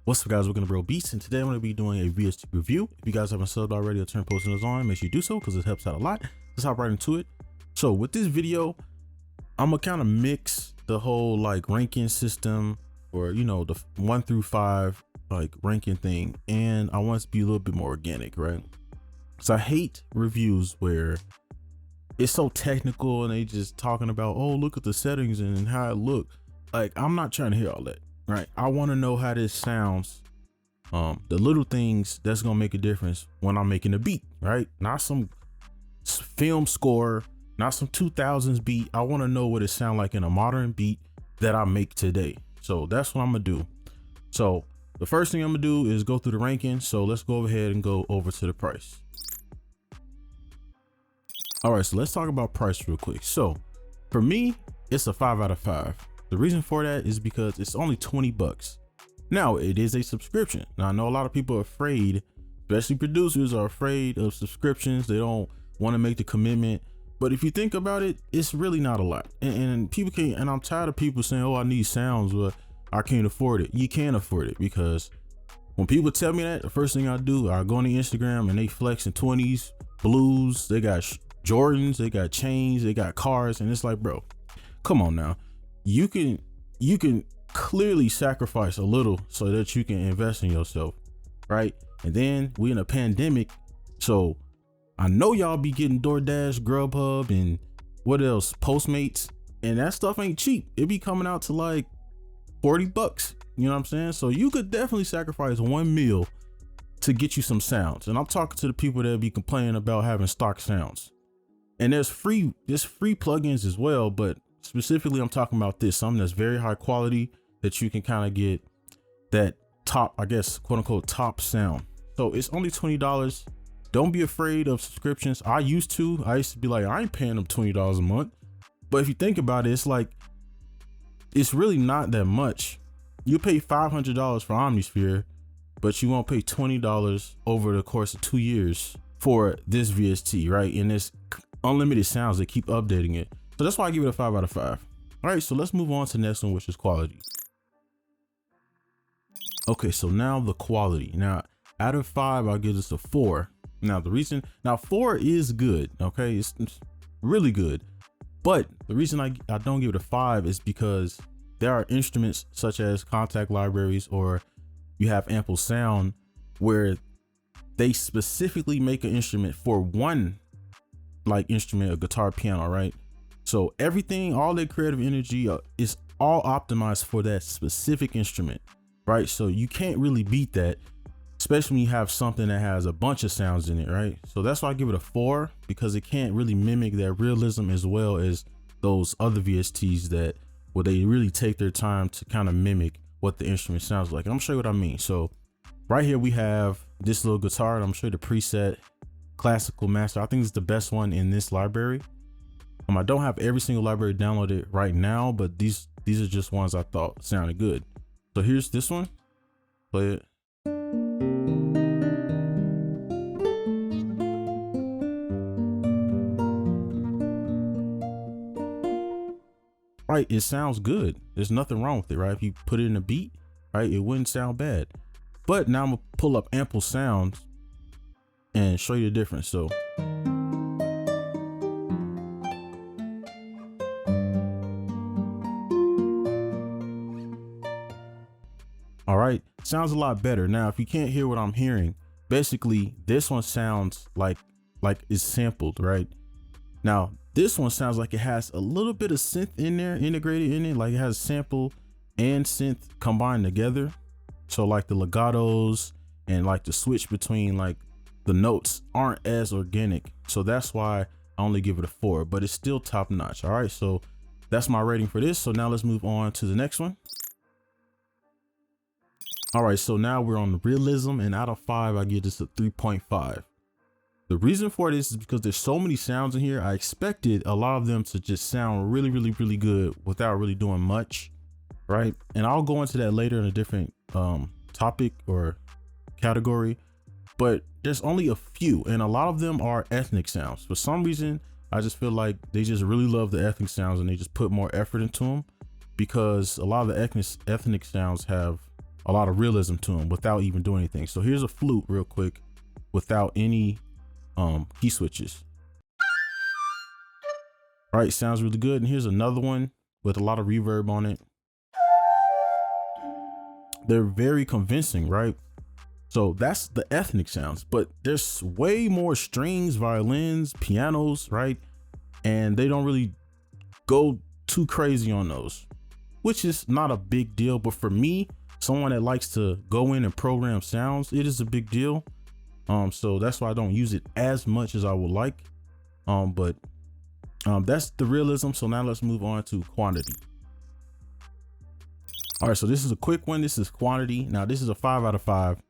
What's up, guys? Welcome to Bro Beats, and today I'm going to be doing a VST review. If you guys haven't subbed already or turned post notifications on, make sure you do so because it helps out a lot. Let's hop right into it. So with this video, I'm gonna kind of mix the whole like ranking system, or the 1 through 5 like ranking thing, and I want it to be a little bit more organic, right? So I hate reviews where it's so technical and they just talking about, oh, look at the settings and how it look. Like, I'm not trying to hear all that. Right, I want to know how this sounds, the little things that's gonna make a difference when I'm making a beat, right? Not some film score, not some 2000s beat. I want to know what it sound like in a modern beat that I make today. So that's what I'm gonna do. So the first thing I'm gonna do is go through the ranking. So let's go ahead and go over to the price. All right, so let's talk about price real quick. So for me, it's a 5 out of 5. The reason for that is because it's only 20 bucks. Now, it is a subscription. Now, I know a lot of people are afraid, especially producers are afraid of subscriptions. They don't want to make the commitment. But if you think about it, it's really not a lot. And people can't, and I'm tired of people saying, oh, I need sounds, but I can't afford it. You can't afford it, because when people tell me that, the first thing I do, I go on the Instagram and they flex in 20s, blues, they got Jordans, they got chains, they got cars. And it's like, bro, come on now. You can clearly sacrifice a little so that you can invest in yourself, right? And then we in a pandemic, so I know y'all be getting DoorDash, Grubhub, and what else, Postmates, and that stuff ain't cheap. It be coming out to like 40 bucks, you know what I'm saying? So you could definitely sacrifice one meal to get you some sounds. And I'm talking to the people that be complaining about having stock sounds. And there's free plugins as well, but specifically, I'm talking about something that's very high quality that you can kind of get that top, I guess, quote unquote, top sound. So it's only $20. Don't be afraid of subscriptions. I used to be like, I ain't paying them $20 a month. But if you think about it, it's like, it's really not that much. You pay $500 for Omnisphere, but you won't pay $20 over the course of 2 years for this VST, right? And it's unlimited sounds. They keep updating it. So that's why I give it a 5 out of 5. All right, so let's move on to the next one, which is quality. Okay, so now the quality. Now, out of 5, I'll give this a 4. Now, 4 is good, okay? It's really good. But the reason I don't give it a 5 is because there are instruments such as contact libraries, or you have Ample Sound, where they specifically make an instrument for one like instrument, a guitar, piano, right? So everything, all their creative energy is all optimized for that specific instrument, right? So you can't really beat that, especially when you have something that has a bunch of sounds in it, right? So that's why I give it a 4, because it can't really mimic that realism as well as those other VSTs where they really take their time to kind of mimic what the instrument sounds like. And I'm gonna show you what I mean. So right here we have this little guitar, and I'm gonna show you the preset Classical Master. I think it's the best one in this library. I don't have every single library downloaded right now, but these are just ones I thought sounded good. So here's this one. Play it. Right, it sounds good. There's nothing wrong with it, right? If you put it in a beat, right, it wouldn't sound bad. But now I'm gonna pull up Ample Sounds and show you the difference. So all right, sounds a lot better. Now, if you can't hear what I'm hearing, basically this one sounds like it's sampled, right? Now, this one sounds like it has a little bit of synth in there, integrated in it, like it has sample and synth combined together. So like the legatos and like the switch between like the notes aren't as organic. So that's why I only give it a 4, but it's still top notch. All right, so that's my rating for this. So now let's move on to the next one. All right, so now we're on the Realism, and out of 5, I give this a 3.5. The reason for this is because there's so many sounds in here. I expected a lot of them to just sound really, really, really good without really doing much, right? And I'll go into that later in a different topic or category, but there's only a few, and a lot of them are ethnic sounds. For some reason, I just feel like they just really love the ethnic sounds and they just put more effort into them, because a lot of the ethnic sounds have a lot of realism to them without even doing anything. So here's a flute real quick without any key switches. All right, sounds really good. And here's another one with a lot of reverb on it. They're very convincing, right? So that's the ethnic sounds, but there's way more strings, violins, pianos, right? And they don't really go too crazy on those, which is not a big deal. But for me, someone that likes to go in and program sounds, it is a big deal. So that's why I don't use it as much as I would like. But that's the realism. So now let's move on to quantity. All right, so this is a quick one. This is quantity. Now this is a 5 out of 5.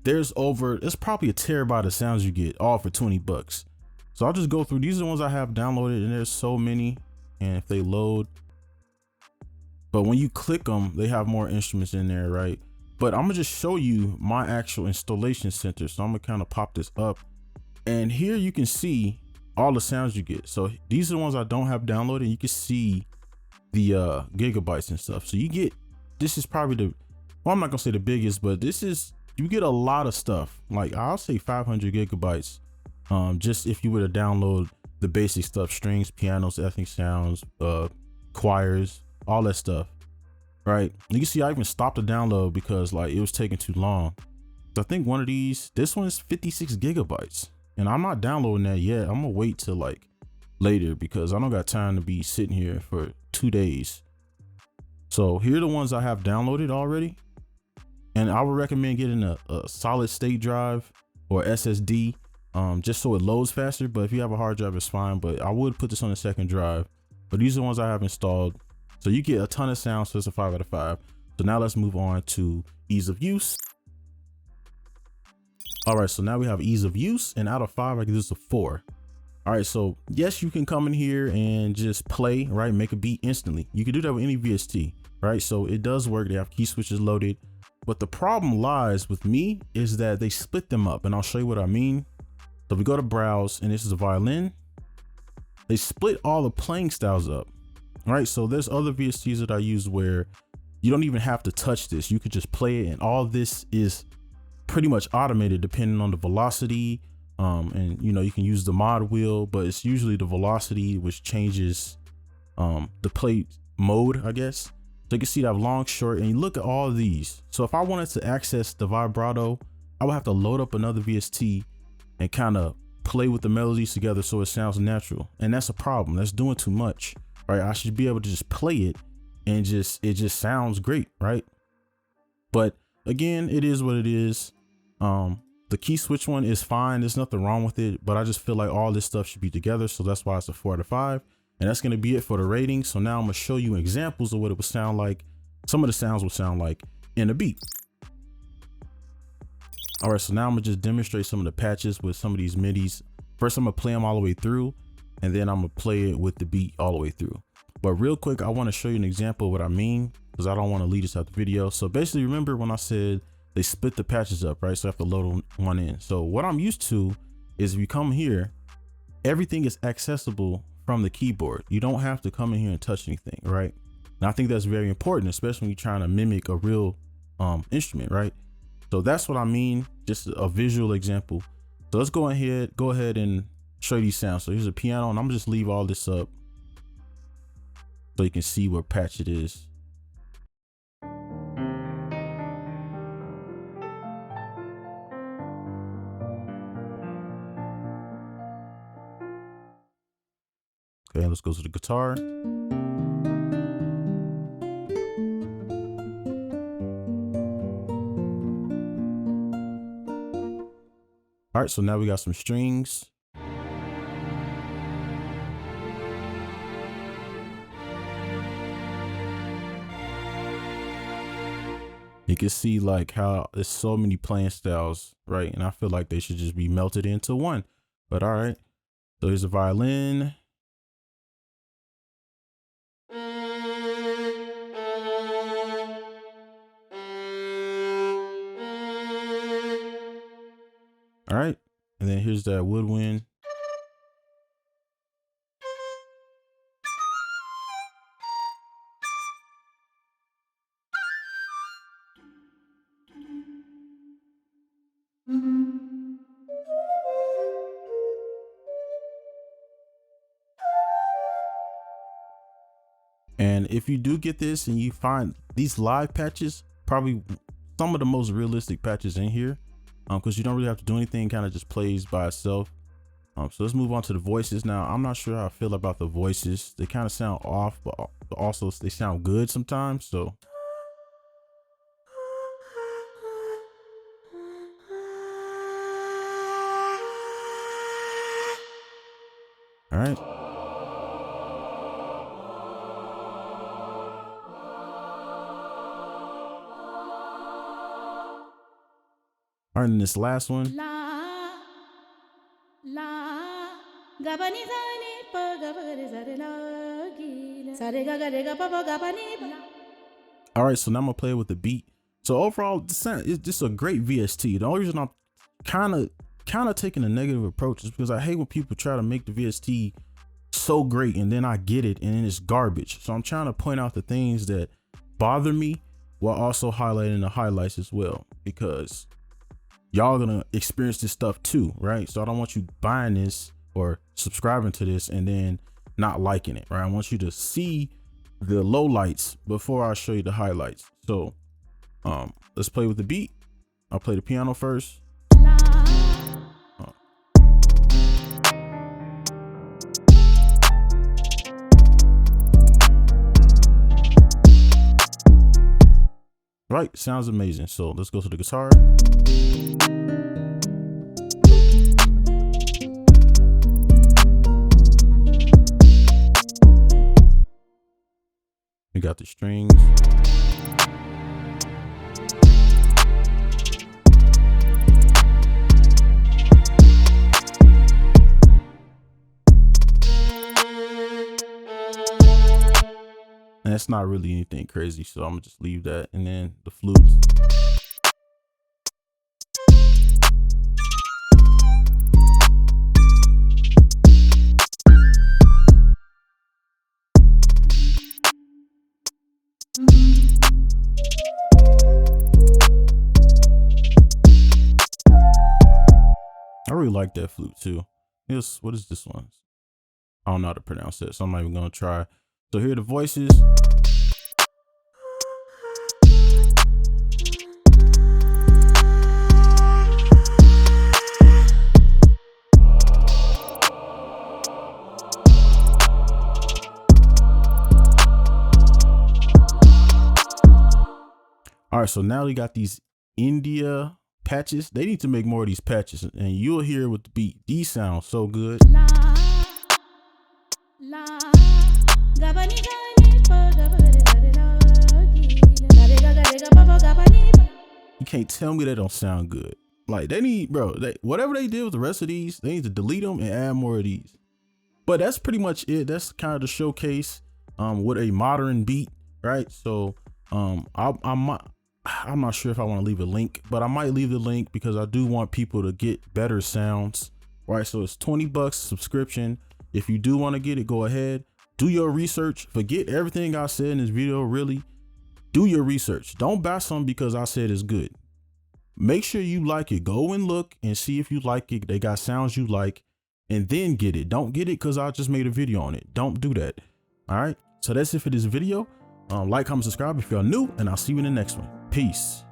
There's probably a terabyte of sounds you get, all for 20 bucks. So I'll just go through. These are the ones I have downloaded, and there's so many. And if they load, but when you click them, they have more instruments in there, right? But I'm gonna just show you my actual installation center. So I'm gonna kind of pop this up, and here you can see all the sounds you get. So these are the ones I don't have downloaded. You can see the gigabytes and stuff. So you get, this is probably well, I'm not gonna say the biggest, but you get a lot of stuff. Like I'll say 500 gigabytes. Just if you were to download the basic stuff, strings, pianos, ethnic sounds, choirs, all that stuff, right? You can see I even stopped the download because like it was taking too long. So I think this one is 56 gigabytes, and I'm not downloading that yet. I'm gonna wait till like later because I don't got time to be sitting here for 2 days. So here are the ones I have downloaded already, and I would recommend getting a solid state drive or SSD, just so it loads faster. But if you have a hard drive, it's fine, but I would put this on the second drive. But these are the ones I have installed. So you get a ton of sounds, so it's a 5 out of 5. So now let's move on to ease of use. All right, so now we have ease of use, and out of 5, I give this a 4. All right, so yes, you can come in here and just play, right? Make a beat instantly. You can do that with any VST, right? So it does work. They have key switches loaded, but the problem lies with me is that they split them up, and I'll show you what I mean. So we go to browse, and this is a violin. They split all the playing styles up. All right, so there's other VSTs that I use where you don't even have to touch this. You could just play it, and all this is pretty much automated depending on the velocity. And you know, you can use the mod wheel, but it's usually the velocity which changes the play mode, I guess. So you can see that I have long, short, and you look at all of these. So if I wanted to access the vibrato, I would have to load up another VST and kind of play with the melodies together so it sounds natural. And that's a problem. That's doing too much, right? I should be able to just play it and it just sounds great, right? But again, it is what it is. The key switch one is fine. There's nothing wrong with it, but I just feel like all this stuff should be together. So that's why it's a 4 out of 5. And that's going to be it for the rating. So now I'm going to show you examples of what it would sound like. Some of the sounds would sound like in a beat. All right, so now I'm gonna just demonstrate some of the patches with some of these midis. First, I'm gonna play them all the way through, and then I'm gonna play it with the beat all the way through. But real quick, I wanna show you an example of what I mean, because I don't wanna lead us out the video. So basically, remember when I said they split the patches up, right? So I have to load one in. So what I'm used to is if you come here, everything is accessible from the keyboard. You don't have to come in here and touch anything, right? And I think that's very important, especially when you're trying to mimic a real instrument, right? So that's what I mean, just a visual example. So let's go ahead and show you these sounds. So here's a piano, and I'm gonna just leave all this up so you can see what patch it is. Okay, let's go to the guitar. All right, so now we got some strings. You can see like how there's so many playing styles, right? And I feel like they should just be melted into one. But all right, so here's a violin. All right, and then here's that woodwind. if you do get this and you find these live patches, probably some of the most realistic patches in here, because you don't really have to do anything, kind of just plays by itself. So let's move on to the voices now. I'm not sure how I feel about the voices. They kind of sound off, but also they sound good sometimes. So all right. All right, and this last one. All right, so now I'm gonna play it with the beat. So overall, the sound is just a great VST. The only reason I'm kind of taking a negative approach is because I hate when people try to make the VST so great and then I get it and then it's garbage. So I'm trying to point out the things that bother me while also highlighting the highlights as well, because y'all gonna experience this stuff too, right? So I don't want you buying this or subscribing to this and then not liking it, right? I want you to see the lowlights before I show you the highlights. So let's play with the beat. I'll play the piano first. Right, sounds amazing. So let's go to the guitar. We got the strings. And that's not really anything crazy, so I'm gonna just leave that. And then the flutes. I really like that flute too. What is this one? I don't know how to pronounce it, so I'm not even gonna try. So here are the voices. All right, so now we got these India patches. They need to make more of these patches, and you'll hear with the beat. These sound so good. You can't tell me they don't sound good. Like they need, bro, whatever they did with the rest of these, they need to delete them and add more of these. But that's pretty much it. That's kind of the showcase with a modern beat, right? So I'm not sure if I want to leave a link, but I might leave the link because I do want people to get better sounds, right? So it's $20 subscription. If you do want to get it, go ahead, do your research. Forget everything I said in this video. Really do your research. Don't buy something because I said it's good. Make sure you like it. Go and look and see if you like it. They got sounds you like, and then get it. Don't get it because I just made a video on it. Don't do that. All right. So that's it for this video. Like, comment, subscribe if you're new, and I'll see you in the next one. Peace.